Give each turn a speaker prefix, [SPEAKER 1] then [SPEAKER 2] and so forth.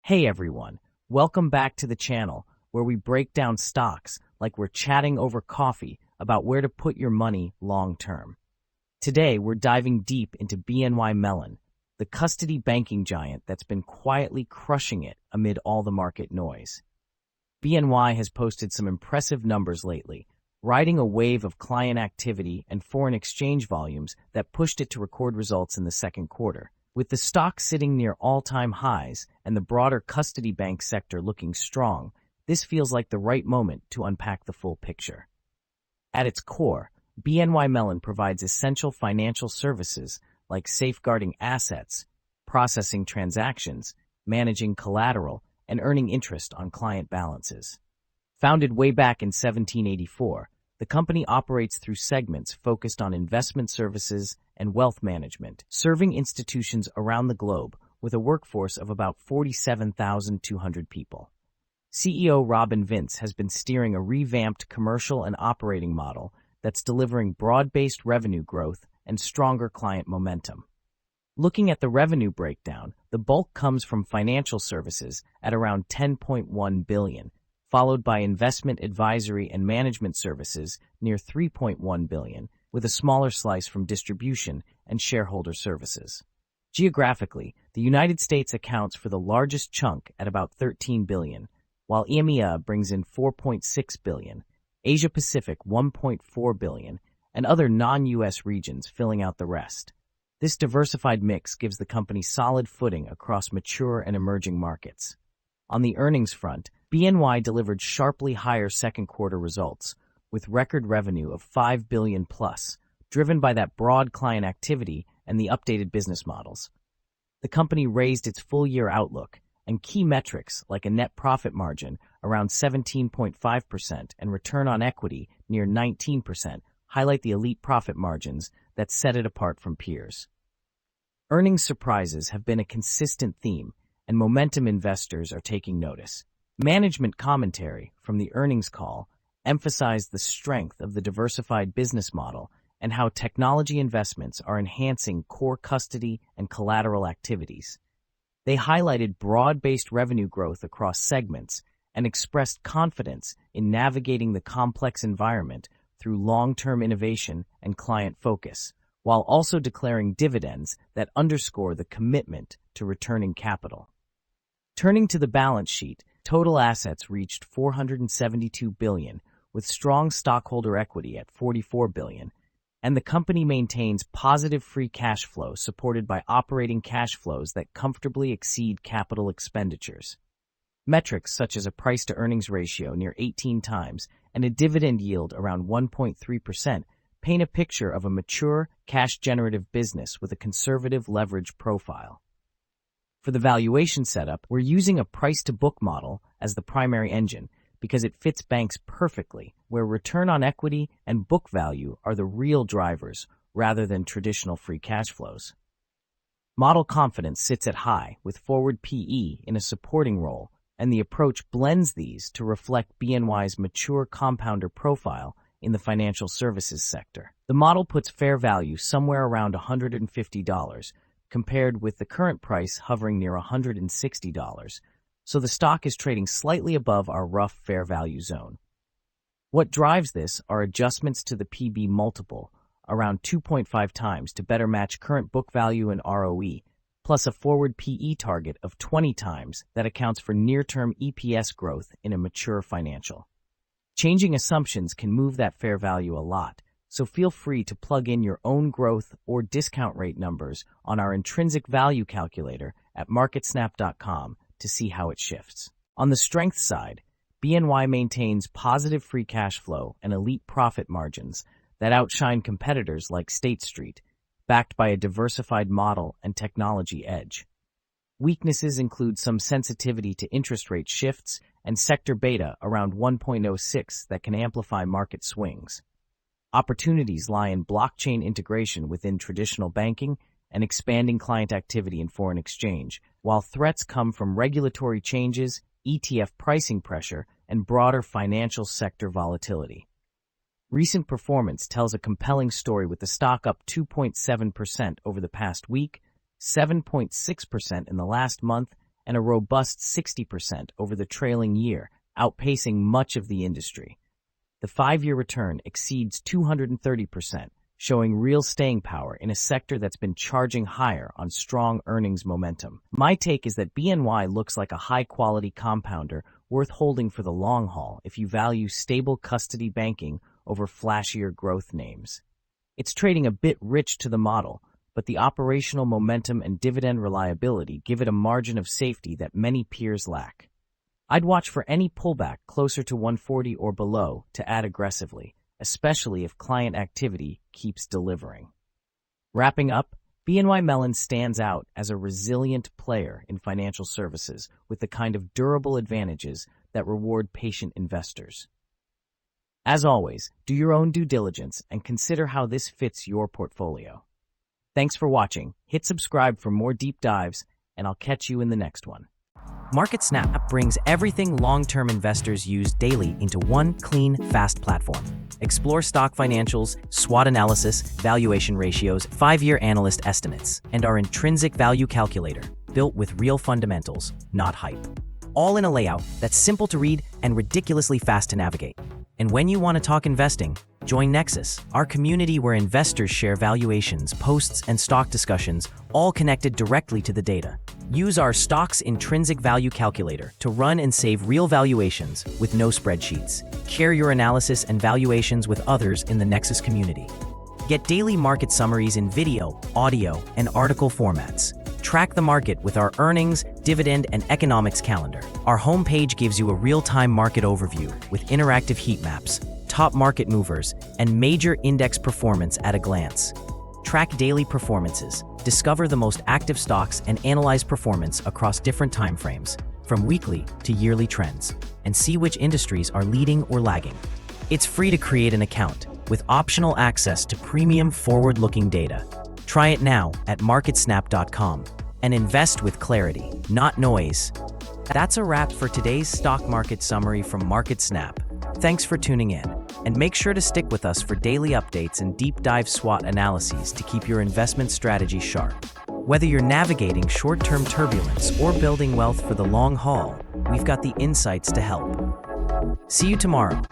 [SPEAKER 1] Hey everyone, welcome back to the channel where we break down stocks like we're chatting over coffee about where to put your money long term. Today we're diving deep into BNY Mellon, the custody banking giant that's been quietly crushing it amid all the market noise. BNY has posted some impressive numbers lately, riding a wave of client activity and foreign exchange volumes that pushed it to record results in the second quarter. With the stock sitting near all-time highs and the broader custody bank sector looking strong, this feels like the right moment to unpack the full picture. At its core, BNY Mellon provides essential financial services like safeguarding assets, processing transactions, managing collateral, and earning interest on client balances. Founded way back in 1784, the company operates through segments focused on investment services and wealth management, serving institutions around the globe with a workforce of about 47,200 people. CEO Robin Vince has been steering a revamped commercial and operating model that's delivering broad-based revenue growth and stronger client momentum. Looking at the revenue breakdown, the bulk comes from financial services at around $10.1 billion, followed by investment advisory and management services near $3.1 billion, with a smaller slice from distribution and shareholder services. Geographically, the United States accounts for the largest chunk at about $13 billion, while EMEA brings in $4.6 billion, Asia-Pacific $1.4 billion, and other non-U.S. regions filling out the rest. This diversified mix gives the company solid footing across mature and emerging markets. On the earnings front, BNY delivered sharply higher second quarter results, with record revenue of $5 billion plus, driven by that broad client activity and the updated business models. The company raised its full-year outlook, and key metrics like a net profit margin around 17.5% and return on equity near 19% highlight the elite profit margins that set it apart from peers. Earnings surprises have been a consistent theme, and momentum investors are taking notice. Management commentary from the earnings call emphasized the strength of the diversified business model and how technology investments are enhancing core custody and collateral activities. They highlighted broad-based revenue growth across segments and expressed confidence in navigating the complex environment through long-term innovation and client focus, while also declaring dividends that underscore the commitment to returning capital. Turning to the balance sheet, total assets reached $472 billion, with strong stockholder equity at $44 billion, and the company maintains positive free cash flow supported by operating cash flows that comfortably exceed capital expenditures. Metrics such as a price-to-earnings ratio near 18 times and a dividend yield around 1.3% paint a picture of a mature, cash-generative business with a conservative leverage profile. For the valuation setup, we're using a price-to-book model as the primary engine because it fits banks perfectly, where return on equity and book value are the real drivers rather than traditional free cash flows. Model confidence sits at high, with forward PE in a supporting role, and the approach blends these to reflect BNY's mature compounder profile in the financial services sector. The model puts fair value somewhere around $150, compared with the current price hovering near $160, so the stock is trading slightly above our rough fair value zone. What drives this are adjustments to the PB multiple, around 2.5 times to better match current book value and ROE, plus a forward PE target of 20 times that accounts for near-term EPS growth in a mature financial. Changing assumptions can move that fair value a lot, so feel free to plug in your own growth or discount rate numbers on our intrinsic value calculator at MarketSnap.com to see how it shifts. On the strength side, BNY maintains positive free cash flow and elite profit margins that outshine competitors like State Street, backed by a diversified model and technology edge. Weaknesses include some sensitivity to interest rate shifts and sector beta around 1.06 that can amplify market swings. Opportunities lie in blockchain integration within traditional banking and expanding client activity in foreign exchange, while threats come from regulatory changes, ETF pricing pressure, and broader financial sector volatility. Recent performance tells a compelling story with the stock up 2.7% over the past week, 7.6% in the last month, and a robust 60% over the trailing year, outpacing much of the industry. The 5-year return exceeds 230%, showing real staying power in a sector that's been charging higher on strong earnings momentum. My take is that BNY looks like a high-quality compounder worth holding for the long haul if you value stable custody banking over flashier growth names. It's trading a bit rich to the model, but the operational momentum and dividend reliability give it a margin of safety that many peers lack. I'd watch for any pullback closer to 140 or below to add aggressively, especially if client activity keeps delivering. Wrapping up, BNY Mellon stands out as a resilient player in financial services with the kind of durable advantages that reward patient investors. As always, do your own due diligence and consider how this fits your portfolio. Thanks for watching. Hit subscribe for more deep dives, and I'll catch you in the next one.
[SPEAKER 2] MarketSnap brings everything long-term investors use daily into one clean, fast platform. Explore stock financials, SWOT analysis, valuation ratios, 5-year analyst estimates, and our intrinsic value calculator, built with real fundamentals, not hype. All in a layout that's simple to read and ridiculously fast to navigate. And when you want to talk investing, join Nexus, our community where investors share valuations, posts, and stock discussions, all connected directly to the data. Use our stock's intrinsic value calculator to run and save real valuations with no spreadsheets. Share your analysis and valuations with others in the Nexus community. Get daily market summaries in video, audio, and article formats. Track the market with our earnings, dividend, and economics calendar. Our homepage gives you a real-time market overview with interactive heat maps, top market movers, and major index performance at a glance. Track daily performances, discover the most active stocks, and analyze performance across different timeframes, from weekly to yearly trends, and see which industries are leading or lagging. It's free to create an account, with optional access to premium forward-looking data. Try it now at MarketSnap.com and invest with clarity, not noise. That's a wrap for today's stock market summary from MarketSnap. Thanks for tuning in, and make sure to stick with us for daily updates and deep dive SWOT analyses to keep your investment strategy sharp. Whether you're navigating short-term turbulence or building wealth for the long haul, we've got the insights to help. See you tomorrow.